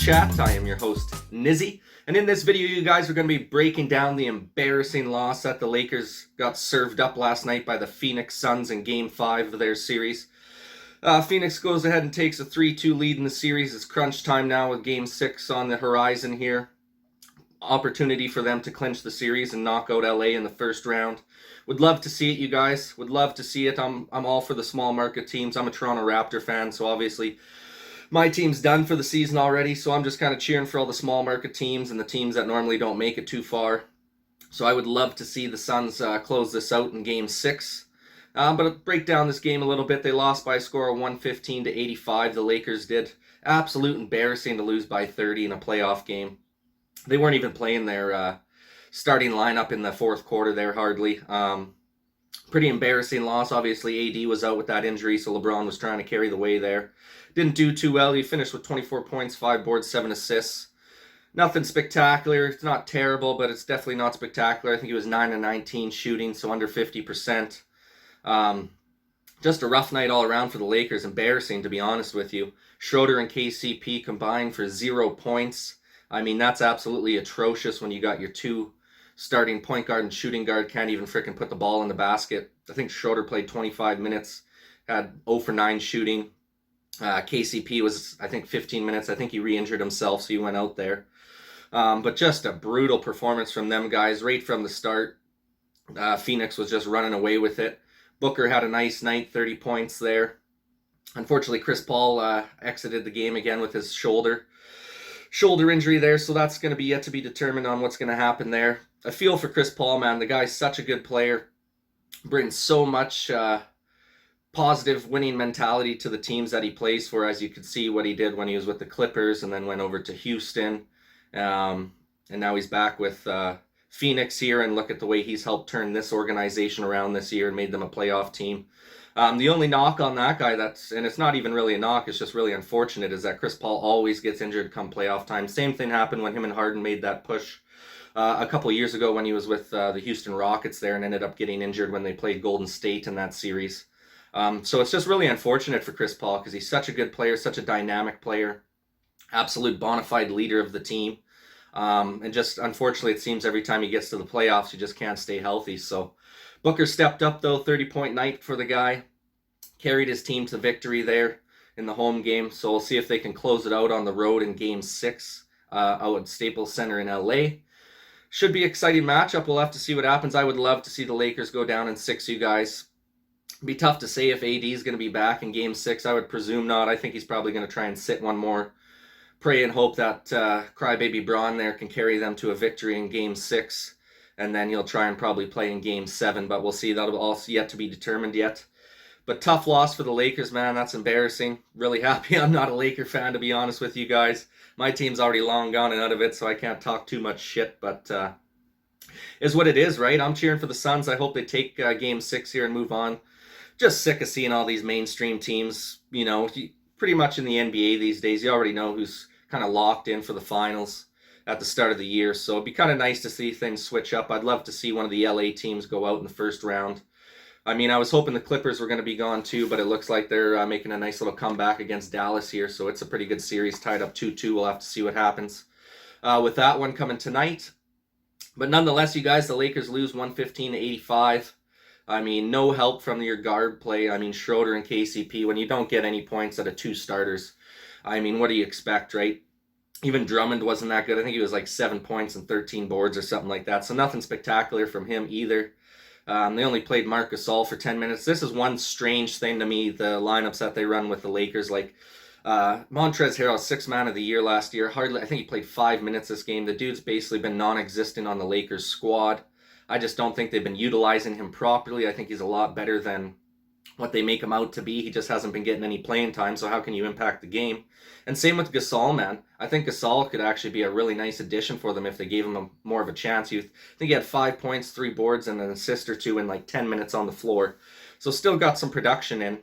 Chat. I am your host, Nizzy. And in this video, you guys are going to be breaking down the embarrassing loss that the Lakers got served up last night by the Phoenix Suns in Game 5 of their series. Phoenix goes ahead and takes a 3-2 lead in the series. It's crunch time now with Game 6 on the horizon here. Opportunity for them to clinch the series and knock out LA in the first round. Would love to see it, you guys. Would love to see it. I'm all for the small market teams. I'm a Toronto Raptor fan, so obviously my team's done for the season already, so I'm just kind of cheering for all the small market teams and the teams that normally don't make it too far. So I would love to see the Suns close this out in Game 6. But I'll break down this game a little bit. They lost by a score of 115-85. The Lakers did. Absolute embarrassing to lose by 30 in a playoff game. They weren't even playing their starting lineup in the fourth quarter there, hardly. Pretty embarrassing loss. Obviously, AD was out with that injury, so LeBron was trying to carry the way there. Didn't do too well. He finished with 24 points, 5 boards, 7 assists. Nothing spectacular. It's not terrible, but it's definitely not spectacular. I think he was 9-19 shooting, so under 50%. Just a rough night all around for the Lakers. Embarrassing, to be honest with you. Schroeder and KCP combined for 0 points. I mean, that's absolutely atrocious when you got your two starting point guard and shooting guard can't even frickin' put the ball in the basket. I think Schroeder played 25 minutes, had 0 for 9 shooting. KCP was, I think, 15 minutes. I think he re-injured himself, so he went out there. But just a brutal performance from them guys right from the start. Phoenix was just running away with it. Booker had a nice night, 30 points there. Unfortunately, Chris Paul exited the game again with his shoulder injury there, so that's going to be yet to be determined on what's going to happen there. I feel for Chris Paul, man. The guy's such a good player. Brings so much positive winning mentality to the teams that he plays for, as you could see what he did when he was with the Clippers and then went over to Houston. And now he's back with Phoenix here, and look at the way he's helped turn this organization around this year and made them a playoff team. The only knock on that guy, and it's not even really a knock, it's just really unfortunate, is that Chris Paul always gets injured come playoff time. Same thing happened when him and Harden made that push a couple years ago when he was with the Houston Rockets there and ended up getting injured when they played Golden State in that series. So it's just really unfortunate for Chris Paul because he's such a good player, such a dynamic player, absolute bona fide leader of the team. And just unfortunately, it seems every time he gets to the playoffs, he just can't stay healthy. So Booker stepped up, though, 30-point night for the guy. Carried his team to victory there in the home game. So we'll see if they can close it out on the road in Game 6 out at Staples Center in LA. Should be an exciting matchup. We'll have to see what happens. I would love to see the Lakers go down in 6, you guys. It'd be tough to say if AD is going to be back in Game 6. I would presume not. I think he's probably going to try and sit one more. Pray and hope that crybaby Braun there can carry them to a victory in Game 6. And then he'll try and probably play in Game 7. But we'll see. That'll also yet to be determined yet. But tough loss for the Lakers, man. That's embarrassing. Really happy I'm not a Laker fan, to be honest with you guys. My team's already long gone and out of it, so I can't talk too much shit. But is what it is, right? I'm cheering for the Suns. I hope they take Game 6 here and move on. Just sick of seeing all these mainstream teams, you know, pretty much in the NBA these days. You already know who's kind of locked in for the finals at the start of the year. So it'd be kind of nice to see things switch up. I'd love to see one of the LA teams go out in the first round. I mean, I was hoping the Clippers were going to be gone too, but it looks like they're making a nice little comeback against Dallas here. So it's a pretty good series, tied up 2-2. We'll have to see what happens with that one coming tonight. But nonetheless, you guys, the Lakers lose 115-85. I mean, no help from your guard play. I mean, Schroeder and KCP, when you don't get any points out of 2 starters, I mean, what do you expect, right? Even Drummond wasn't that good. I think he was like 7 points and 13 boards or something like that. So nothing spectacular from him either. They only played Marc Gasol for 10 minutes. This is one strange thing to me, the lineups that they run with the Lakers. Like Montrezl Harrell, 6th man of the year last year. I think he played 5 minutes this game. The dude's basically been non-existent on the Lakers squad. I just don't think they've been utilizing him properly. I think he's a lot better than what they make him out to be. He just hasn't been getting any playing time, so how can you impact the game? And same with Gasol, man. I think Gasol could actually be a really nice addition for them if they gave him more of a chance. I think he had 5 points, 3 boards, and an assist or 2 in like 10 minutes on the floor. So still got some production in.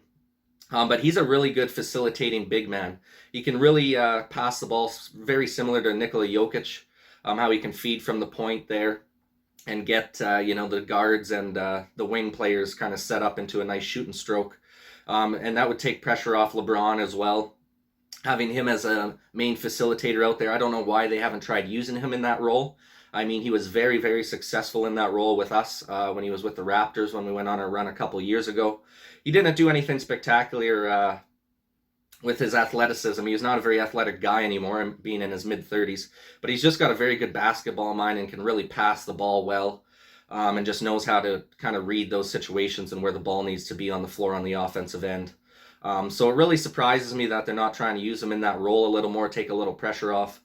But he's a really good facilitating big man. He can really pass the ball, very similar to Nikola Jokic, how he can feed from the point there and get the guards and the wing players kind of set up into a nice shooting stroke. And that would take pressure off LeBron as well. having him as a main facilitator out there. I don't know why they haven't tried using him in that role. I mean, he was very, very successful in that role with us when he was with the Raptors when we went on a run a couple years ago. He didn't do anything spectacular with his athleticism. He's not a very athletic guy anymore, being in his mid-30s, but he's just got a very good basketball mind and can really pass the ball well, and just knows how to kind of read those situations and where the ball needs to be on the floor on the offensive end. So it really surprises me that they're not trying to use him in that role a little more, take a little pressure off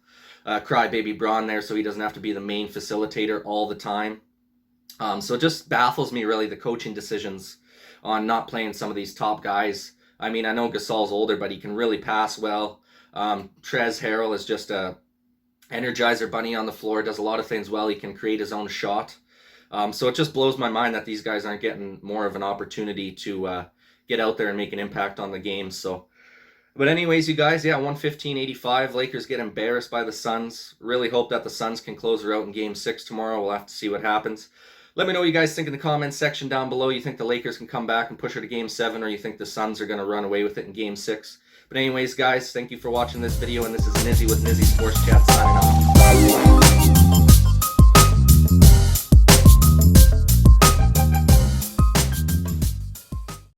Crybaby Braun there so he doesn't have to be the main facilitator all the time. So it just baffles me, really, the coaching decisions on not playing some of these top guys. I mean, I know Gasol's older, but he can really pass well. Trez Harrell is just a energizer bunny on the floor, does a lot of things well. He can create his own shot. So it just blows my mind that these guys aren't getting more of an opportunity to get out there and make an impact on the game. So, but anyways, you guys, yeah, 115-85. Lakers get embarrassed by the Suns. Really hope that the Suns can close her out in Game 6 tomorrow. We'll have to see what happens. Let me know what you guys think in the comments section down below. You think the Lakers can come back and push her to Game 7, or you think the Suns are going to run away with it in Game 6? But anyways, guys, thank you for watching this video, and this is Nizzy with Nizzy Sports Chat signing off.